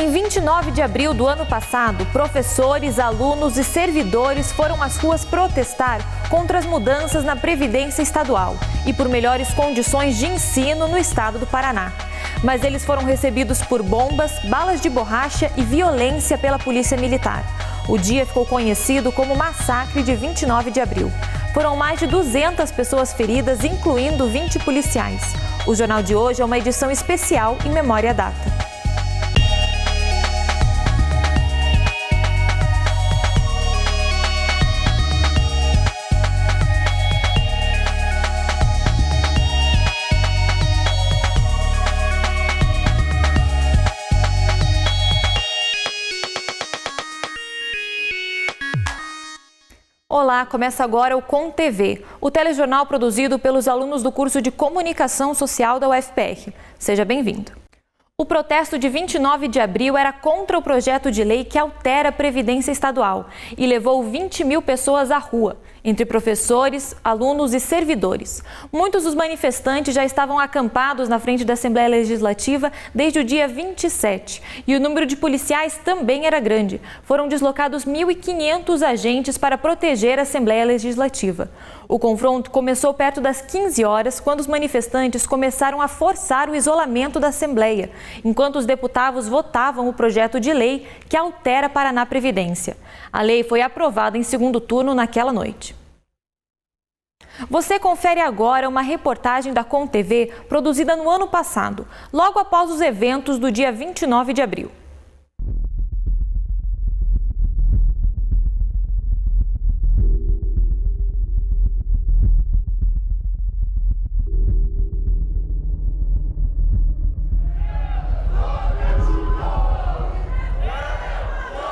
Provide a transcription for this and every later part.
Em 29 de abril do ano passado, professores, alunos e servidores foram às ruas protestar contra as mudanças na Previdência Estadual e por melhores condições de ensino no estado do Paraná. Mas eles foram recebidos por bombas, balas de borracha e violência pela Polícia Militar. O dia ficou conhecido como Massacre de 29 de abril. Foram mais de 200 pessoas feridas, incluindo 20 policiais. O Jornal de hoje é uma edição especial em memória à data. Olá, começa agora o Com TV, o telejornal produzido pelos alunos do curso de Comunicação Social da UFPR. Seja bem-vindo. O protesto de 29 de abril era contra o projeto de lei que altera a Previdência Estadual e levou 20 mil pessoas à rua, entre professores, alunos e servidores. Muitos dos manifestantes já estavam acampados na frente da Assembleia Legislativa desde o dia 27 e o número de policiais também era grande. Foram deslocados 1.500 agentes para proteger a Assembleia Legislativa. O confronto começou perto das 15 horas, quando os manifestantes começaram a forçar o isolamento da Assembleia, enquanto os deputados votavam o projeto de lei que altera a Paraná Previdência. A lei foi aprovada em segundo turno naquela noite. Você confere agora uma reportagem da Com TV produzida no ano passado, logo após os eventos do dia 29 de abril.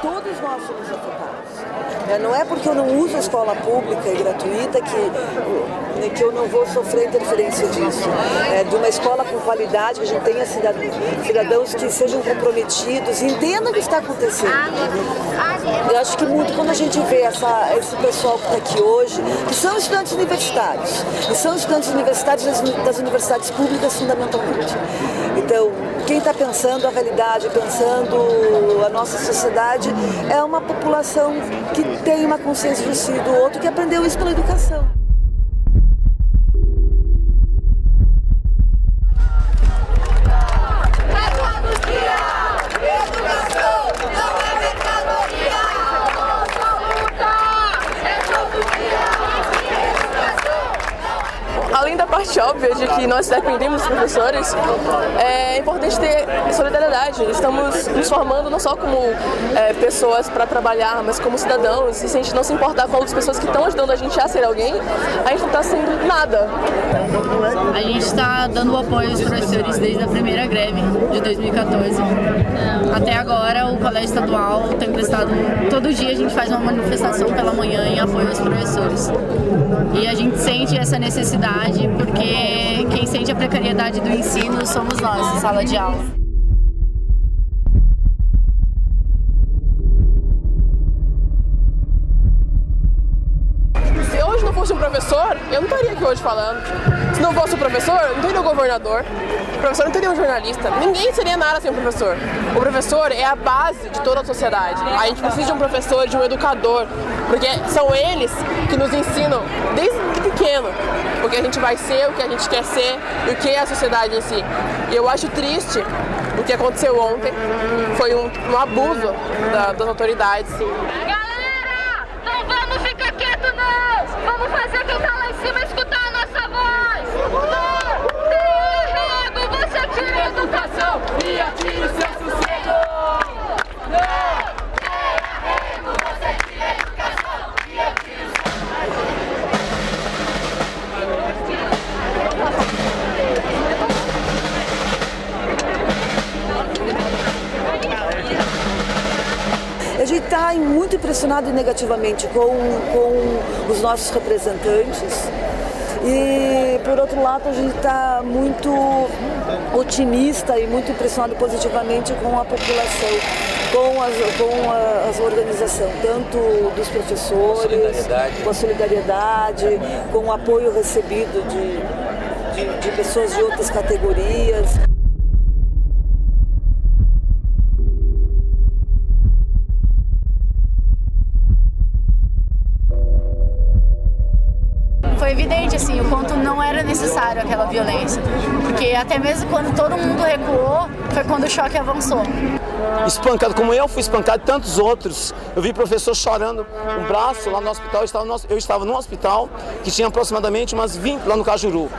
Todos nós somos afetados. Não é porque eu não uso a escola pública e gratuita que eu não vou sofrer interferência disso. De uma escola com qualidade, que a gente tenha cidadãos que sejam comprometidos e entendam o que está acontecendo. Eu acho que muito quando a gente vê esse pessoal que está aqui hoje, que são estudantes universitários, e são estudantes universitários das universidades públicas fundamentalmente. Então, quem está pensando a realidade, pensando a nossa sociedade, é uma população que tem uma consciência de si e do outro, que aprendeu isso pela educação. Além da parte óbvia de que nós dependemos dos professores, é importante ter solidariedade. Estamos nos formando não só como pessoas para trabalhar, mas como cidadãos. E se a gente não se importar com outras pessoas que estão ajudando a gente a ser alguém, a gente não está sendo nada. A gente está dando apoio aos professores desde a primeira greve de 2014. Até agora, o Colégio Estadual tem prestado... Todo dia a gente faz uma manifestação pela manhã em apoio aos professores. E a gente sente essa necessidade porque quem sente a precariedade do ensino somos nós, em sala de aula. Se hoje não fosse um professor, eu não estaria aqui hoje falando. Se não fosse um professor, não teria um governador. O professor não teria um jornalista. Ninguém seria nada sem um professor. O professor é a base de toda a sociedade. A gente precisa de um professor, de um educador, porque são eles que nos ensinam desde pequeno o que a gente vai ser, o que a gente quer ser e o que é a sociedade em si. E eu acho triste o que aconteceu ontem. Foi um abuso das autoridades. Galera, não vamos ficar quietos não! Vamos fazer quem tá lá em cima escutar a nossa voz! Não tem arrego, você tira a educação e atira o seu sossego! Não tem arrego, você tira a educação e atira o seu sossego! A gente está muito impressionado negativamente com os nossos representantes e, por outro lado, a gente está muito otimista e muito impressionado positivamente com a população, com a organização, tanto dos professores, com a solidariedade, com o apoio recebido de pessoas de outras categorias. necessário aquela violência, porque até mesmo quando todo mundo recuou, foi quando o choque avançou. Espancado, como eu fui espancado e tantos outros, eu vi professor chorando um braço lá no hospital, eu estava num hospital que tinha aproximadamente umas 20 lá no Cajuru.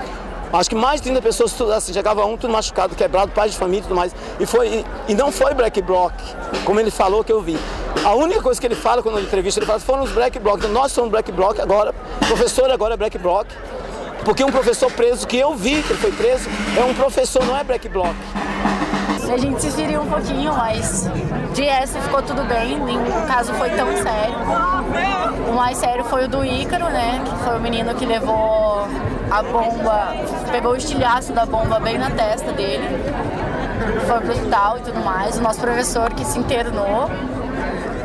Acho que mais de 30 pessoas, assim, chegava tudo machucado, quebrado, pais de família e tudo mais. E não foi black bloc, como ele falou que eu vi. A única coisa que ele fala quando ele entrevista, ele fala, foram os black bloc. Então nós somos black bloc agora, professor agora é black bloc. Porque um professor preso, que eu vi que ele foi preso, é um professor, não é black bloc. A gente se feriu um pouquinho, mas de resto ficou tudo bem, nenhum caso foi tão sério. O mais sério foi o do Ícaro, né, que foi o menino que levou a bomba, pegou o estilhaço da bomba bem na testa dele, foi pro hospital e tudo mais. O nosso professor que se internou.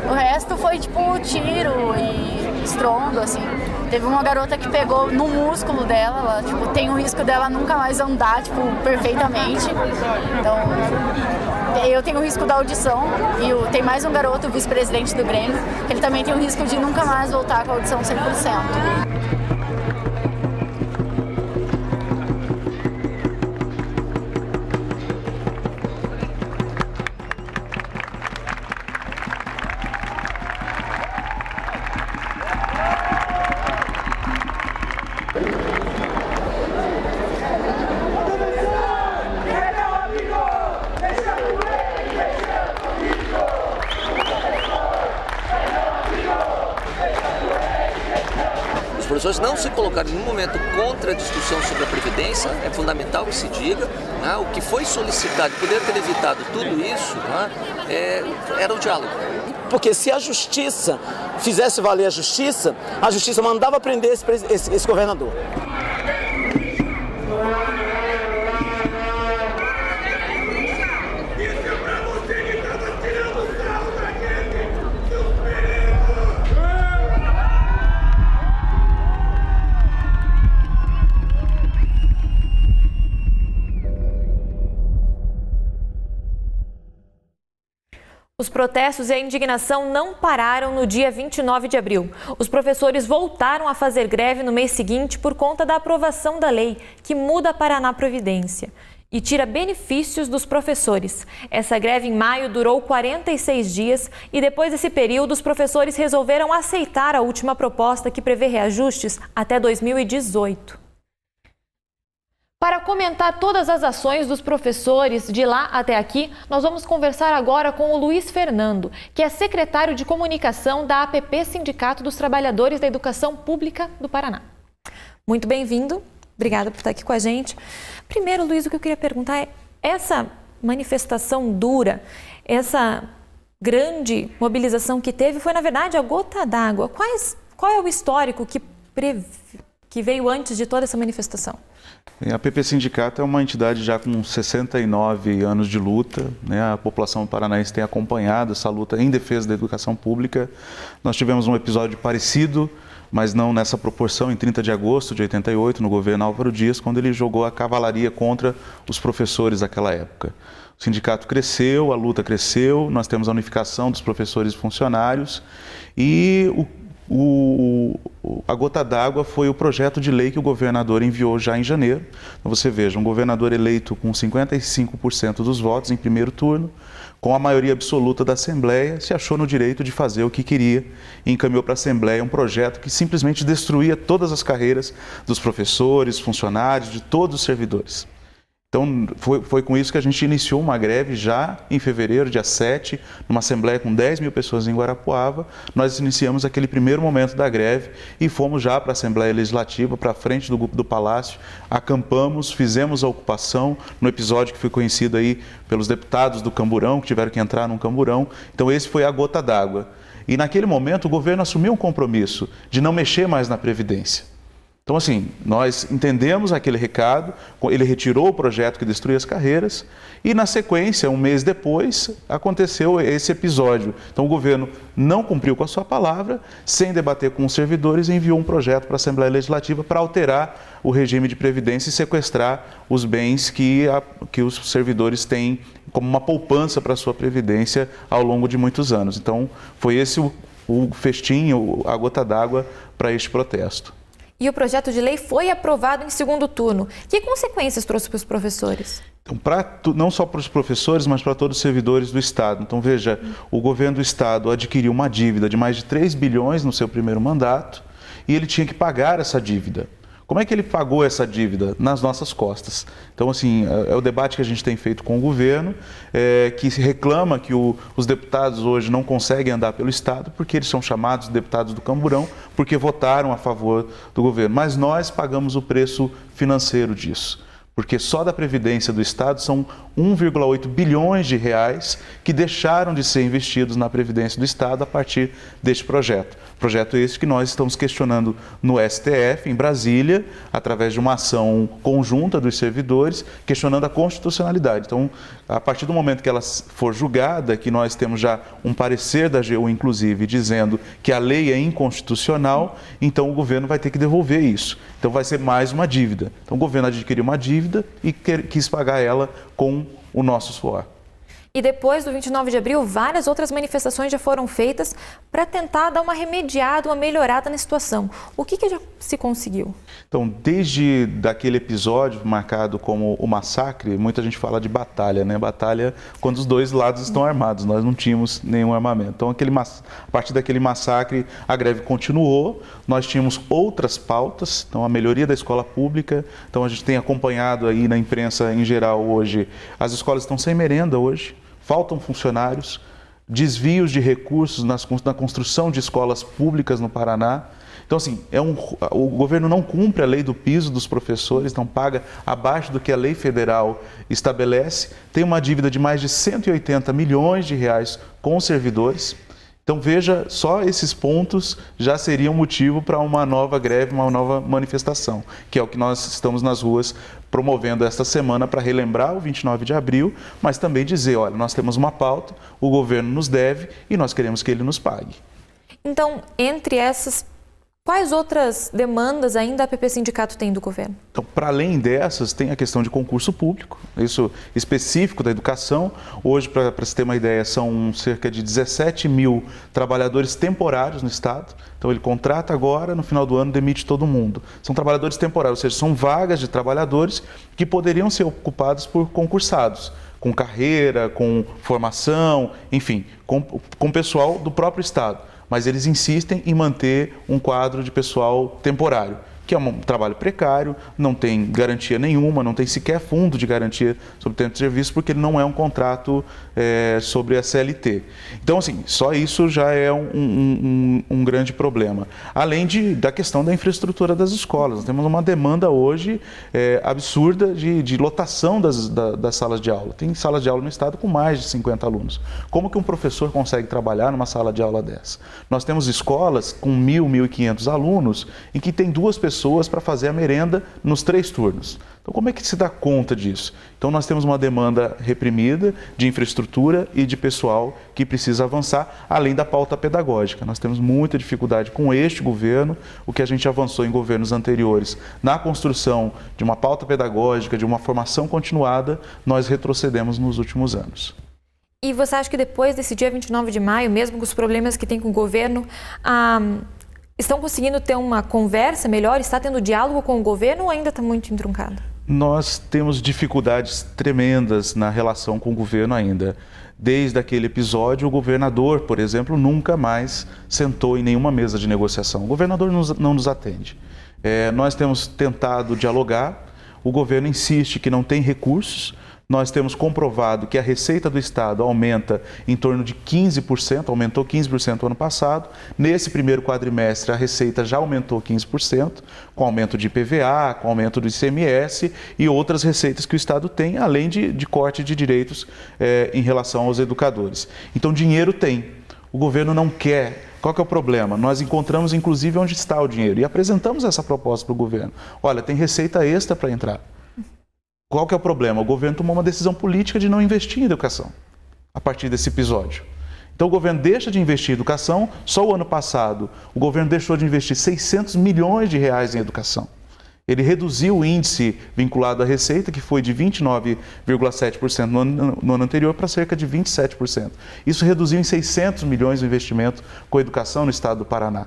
O resto foi tipo tiro e estrondo, assim. Teve uma garota que pegou no músculo dela, ela, tipo, tem o risco dela nunca mais andar, tipo, perfeitamente. Então, eu tenho o risco da audição e tem mais um garoto, o vice-presidente do Grêmio, que ele também tem o risco de nunca mais voltar com a audição 100%. Os professores não se colocaram em nenhum momento contra a discussão sobre a Previdência, é fundamental que se diga, né? O que foi solicitado, poder ter evitado tudo isso, né? Era o diálogo. Porque se a justiça fizesse valer a justiça mandava prender esse governador. Os protestos e a indignação não pararam no dia 29 de abril. Os professores voltaram a fazer greve no mês seguinte por conta da aprovação da lei que muda a Paraná Previdência e tira benefícios dos professores. Essa greve em maio durou 46 dias e depois desse período os professores resolveram aceitar a última proposta que prevê reajustes até 2018. Para comentar todas as ações dos professores de lá até aqui, nós vamos conversar agora com o Luiz Fernando, que é secretário de comunicação da APP Sindicato dos Trabalhadores da Educação Pública do Paraná. Muito bem-vindo, obrigada por estar aqui com a gente. Primeiro, Luiz, o que eu queria perguntar é, essa manifestação dura, essa grande mobilização que teve, foi na verdade a gota d'água. Qual é o histórico que veio antes de toda essa manifestação? A APP Sindicato é uma entidade já com 69 anos de luta, né? A população paranaense tem acompanhado essa luta em defesa da educação pública. Nós tivemos um episódio parecido, mas não nessa proporção, em 30 de agosto de 88, no governo Álvaro Dias, quando ele jogou a cavalaria contra os professores daquela época. O sindicato cresceu, a luta cresceu, nós temos a unificação dos professores e funcionários e a gota d'água foi o projeto de lei que o governador enviou já em janeiro. Então você veja, um governador eleito com 55% dos votos em primeiro turno, com a maioria absoluta da Assembleia, se achou no direito de fazer o que queria e encaminhou para a Assembleia um projeto que simplesmente destruía todas as carreiras dos professores, funcionários, de todos os servidores. Então, foi com isso que a gente iniciou uma greve já em fevereiro, dia 7, numa assembleia com 10 mil pessoas em Guarapuava. Nós iniciamos aquele primeiro momento da greve e fomos já para a Assembleia Legislativa, para a frente do Palácio, acampamos, fizemos a ocupação no episódio que foi conhecido aí pelos deputados do Camburão, que tiveram que entrar num camburão. Então, esse foi a gota d'água. E naquele momento o governo assumiu um compromisso de não mexer mais na Previdência. Então, assim, nós entendemos aquele recado, ele retirou o projeto que destruía as carreiras e, na sequência, um mês depois, aconteceu esse episódio. Então, o governo não cumpriu com a sua palavra, sem debater com os servidores, enviou um projeto para a Assembleia Legislativa para alterar o regime de previdência e sequestrar os bens que os servidores têm como uma poupança para a sua previdência ao longo de muitos anos. Então, foi esse o festim, a gota d'água para este protesto. E o projeto de lei foi aprovado em segundo turno. Que consequências trouxe para os professores? Então, não só para os professores, mas para todos os servidores do Estado. Então, veja, o governo do Estado adquiriu uma dívida de mais de 3 bilhões no seu primeiro mandato e ele tinha que pagar essa dívida. Como é que ele pagou essa dívida? Nas nossas costas. Então, assim, é o debate que a gente tem feito com o governo, que se reclama que os deputados hoje não conseguem andar pelo Estado porque eles são chamados deputados do camburão porque votaram a favor do governo. Mas nós pagamos o preço financeiro disso. Porque só da Previdência do Estado são 1,8 bilhões de reais que deixaram de ser investidos na Previdência do Estado a partir deste projeto. Projeto esse que nós estamos questionando no STF, em Brasília, através de uma ação conjunta dos servidores, questionando a constitucionalidade. Então, a partir do momento que ela for julgada, que nós temos já um parecer da AGU, inclusive, dizendo que a lei é inconstitucional, então o governo vai ter que devolver isso. Então, vai ser mais uma dívida. Então, o governo adquiriu uma dívida e quis pagar ela com o nosso suor. E depois do 29 de abril, várias outras manifestações já foram feitas para tentar dar uma remediada, uma melhorada na situação. O que já se conseguiu? Então, desde daquele episódio marcado como o massacre, muita gente fala de batalha, né? Batalha quando os dois lados estão armados, nós não tínhamos nenhum armamento. Então, a partir daquele massacre, a greve continuou, nós tínhamos outras pautas, então a melhoria da escola pública, então a gente tem acompanhado aí na imprensa em geral hoje, as escolas estão sem merenda hoje, faltam funcionários, desvios de recursos na construção de escolas públicas no Paraná. Então, assim, o governo não cumpre a lei do piso dos professores, não paga abaixo do que a lei federal estabelece, tem uma dívida de mais de 180 milhões de reais com os servidores. Então, veja, só esses pontos já seriam motivo para uma nova greve, uma nova manifestação, que é o que nós estamos nas ruas promovendo esta semana para relembrar o 29 de abril, mas também dizer, olha, nós temos uma pauta, o governo nos deve e nós queremos que ele nos pague. Então, entre essas, quais outras demandas ainda a PP Sindicato tem do governo? Então, para além dessas, tem a questão de concurso público, isso específico da educação. Hoje, para se ter uma ideia, são cerca de 17 mil trabalhadores temporários no Estado. Então, ele contrata agora, no final do ano, demite todo mundo. São trabalhadores temporários, ou seja, são vagas de trabalhadores que poderiam ser ocupados por concursados, com carreira, com formação, enfim, com pessoal do próprio Estado. Mas eles insistem em manter um quadro de pessoal temporário, que é um trabalho precário, não tem garantia nenhuma, não tem sequer fundo de garantia sobre tempo de serviço, porque ele não é um contrato sobre a CLT. Então, assim, só isso já é um grande problema. Além da questão da infraestrutura das escolas. Nós temos uma demanda hoje absurda de lotação das salas de aula. Tem salas de aula no estado com mais de 50 alunos. Como que um professor consegue trabalhar numa sala de aula dessa? Nós temos escolas com 1.000, 1.500 alunos, em que tem 2 pessoas para fazer a merenda nos 3 turnos. Então, como é que se dá conta disso? Então, nós temos uma demanda reprimida de infraestrutura e de pessoal que precisa avançar, além da pauta pedagógica. Nós temos muita dificuldade com este governo, o que a gente avançou em governos anteriores na construção de uma pauta pedagógica, de uma formação continuada, nós retrocedemos nos últimos anos. E você acha que depois desse dia 29 de maio, mesmo com os problemas que tem com o governo, estão conseguindo ter uma conversa melhor? Está tendo diálogo com o governo ou ainda está muito entroncado? Nós temos dificuldades tremendas na relação com o governo ainda. Desde aquele episódio, o governador, por exemplo, nunca mais sentou em nenhuma mesa de negociação. O governador não nos atende. Nós temos tentado dialogar, o governo insiste que não tem recursos. Nós temos comprovado que a receita do Estado aumenta em torno de 15%, aumentou 15% no ano passado. Nesse primeiro quadrimestre, a receita já aumentou 15%, com aumento de IPVA, com aumento do ICMS e outras receitas que o Estado tem, além de corte de direitos em relação aos educadores. Então, dinheiro tem. O governo não quer. Qual que é o problema? Nós encontramos, inclusive, onde está o dinheiro e apresentamos essa proposta para o governo. Olha, tem receita extra para entrar. Qual que é o problema? O governo tomou uma decisão política de não investir em educação a partir desse episódio. Então o governo deixa de investir em educação. Só o ano passado o governo deixou de investir 600 milhões de reais em educação. Ele reduziu o índice vinculado à receita, que foi de 29,7% no ano anterior para cerca de 27%. Isso reduziu em 600 milhões o investimento com a educação no estado do Paraná.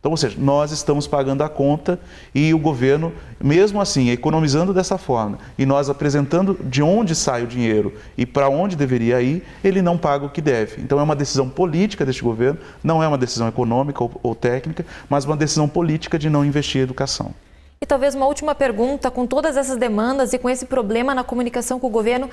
Então, ou seja, nós estamos pagando a conta e o governo, mesmo assim, economizando dessa forma e nós apresentando de onde sai o dinheiro e para onde deveria ir, ele não paga o que deve. Então, é uma decisão política deste governo, não é uma decisão econômica ou técnica, mas uma decisão política de não investir em educação. E talvez uma última pergunta, com todas essas demandas e com esse problema na comunicação com o governo,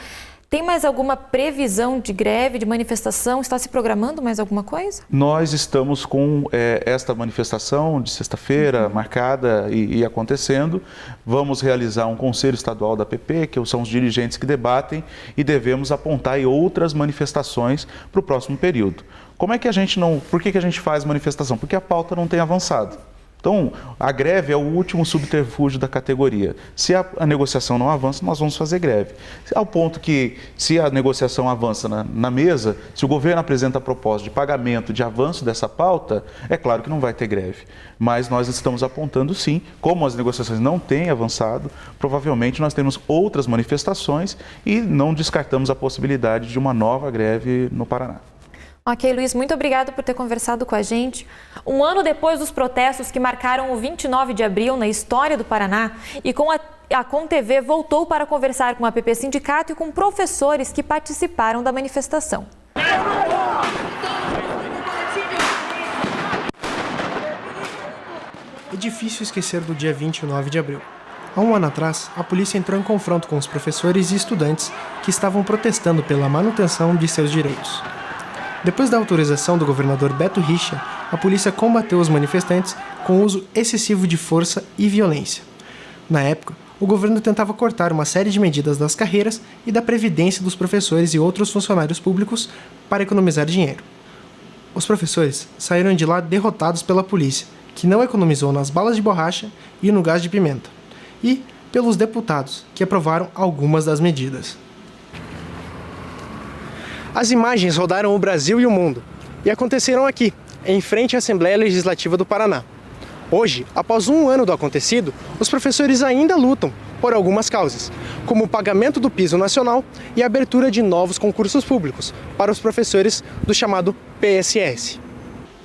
tem mais alguma previsão de greve, de manifestação? Está se programando mais alguma coisa? Nós estamos com esta manifestação de sexta-feira marcada e acontecendo. Vamos realizar um conselho estadual da APP, que são os dirigentes que debatem, e devemos apontar aí outras manifestações para o próximo período. Como é que a gente não... Por que a gente faz manifestação? Porque a pauta não tem avançado. Então, a greve é o último subterfúgio da categoria. Se a negociação não avança, nós vamos fazer greve. Ao ponto que, se a negociação avança na mesa, se o governo apresenta a proposta de pagamento, de avanço dessa pauta, é claro que não vai ter greve. Mas nós estamos apontando sim, como as negociações não têm avançado, provavelmente nós temos outras manifestações e não descartamos a possibilidade de uma nova greve no Paraná. Ok, Luiz, muito obrigado por ter conversado com a gente. Um ano depois dos protestos que marcaram o 29 de abril na história do Paraná, e com a ComTV voltou para conversar com a APP Sindicato e com professores que participaram da manifestação. É difícil esquecer do dia 29 de abril. Há um ano atrás, a polícia entrou em confronto com os professores e estudantes que estavam protestando pela manutenção de seus direitos. Depois da autorização do governador Beto Richa, a polícia combateu os manifestantes com o uso excessivo de força e violência. Na época, o governo tentava cortar uma série de medidas das carreiras e da previdência dos professores e outros funcionários públicos para economizar dinheiro. Os professores saíram de lá derrotados pela polícia, que não economizou nas balas de borracha e no gás de pimenta, e pelos deputados, que aprovaram algumas das medidas. As imagens rodaram o Brasil e o mundo e aconteceram aqui, em frente à Assembleia Legislativa do Paraná. Hoje, após um ano do acontecido, os professores ainda lutam por algumas causas, como o pagamento do piso nacional e a abertura de novos concursos públicos para os professores do chamado PSS.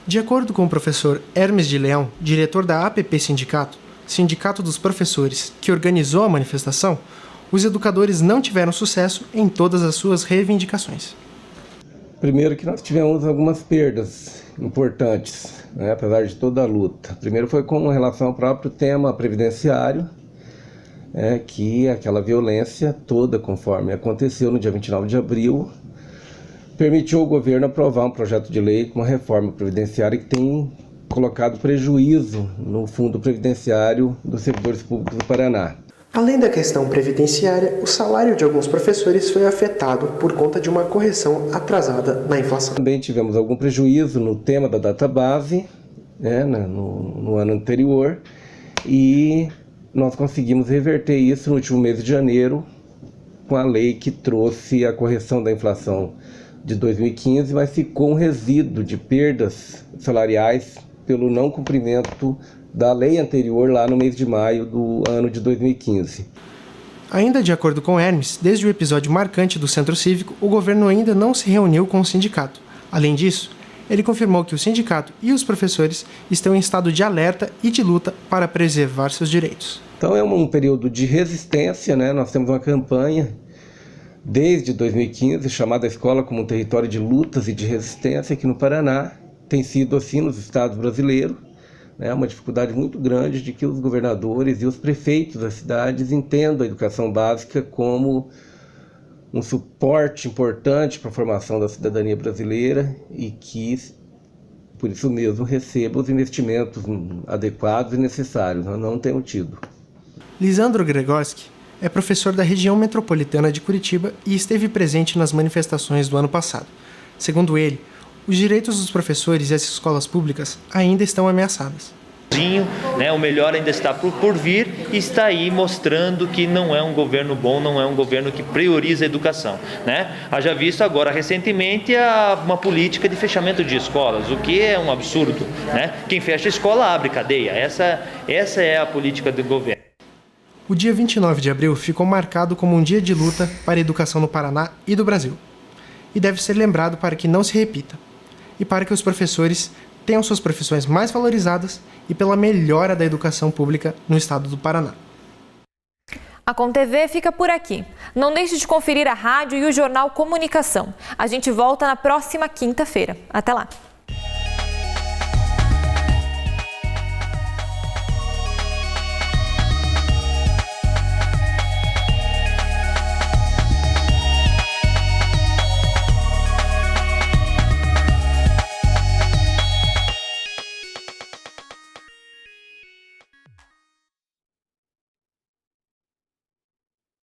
De acordo com o professor Hermes de Leão, diretor da APP Sindicato, Sindicato dos Professores, que organizou a manifestação, os educadores não tiveram sucesso em todas as suas reivindicações. Primeiro que nós tivemos algumas perdas importantes, né, apesar de toda a luta. Primeiro foi com relação ao próprio tema previdenciário, que aquela violência toda, conforme aconteceu no dia 29 de abril, permitiu ao governo aprovar um projeto de lei com uma reforma previdenciária que tem colocado prejuízo no fundo previdenciário dos servidores públicos do Paraná. Além da questão previdenciária, o salário de alguns professores foi afetado por conta de uma correção atrasada na inflação. Também tivemos algum prejuízo no tema da database, no ano anterior, e nós conseguimos reverter isso no último mês de janeiro com a lei que trouxe a correção da inflação de 2015, mas ficou um resíduo de perdas salariais pelo não cumprimento da lei anterior lá no mês de maio do ano de 2015. Ainda de acordo com Hermes, desde o episódio marcante do Centro Cívico, o governo ainda não se reuniu com o sindicato. Além disso, ele confirmou que o sindicato e os professores estão em estado de alerta e de luta para preservar seus direitos. Então é um período de resistência, Nós temos uma campanha desde 2015 chamada Escola como um Território de Lutas e de Resistência aqui no Paraná. Tem sido assim nos estados brasileiros. É uma dificuldade muito grande de que os governadores e os prefeitos das cidades entendam a educação básica como um suporte importante para a formação da cidadania brasileira e que, por isso mesmo, recebam os investimentos adequados e necessários. Nós não temos tido. Lisandro Gregorski é professor da região metropolitana de Curitiba e esteve presente nas manifestações do ano passado. Segundo ele, os direitos dos professores e as escolas públicas ainda estão ameaçados. O melhor ainda está por vir e está aí mostrando que não é um governo bom, não é um governo que prioriza a educação. Haja visto agora recentemente uma política de fechamento de escolas, o que é um absurdo. Quem fecha a escola abre cadeia, essa é a política do governo. O dia 29 de abril ficou marcado como um dia de luta para a educação no Paraná e do Brasil. E deve ser lembrado para que não se repita. E para que os professores tenham suas profissões mais valorizadas e pela melhora da educação pública no estado do Paraná. A ComTV fica por aqui. Não deixe de conferir a rádio e o jornal Comunicação. A gente volta na próxima quinta-feira. Até lá!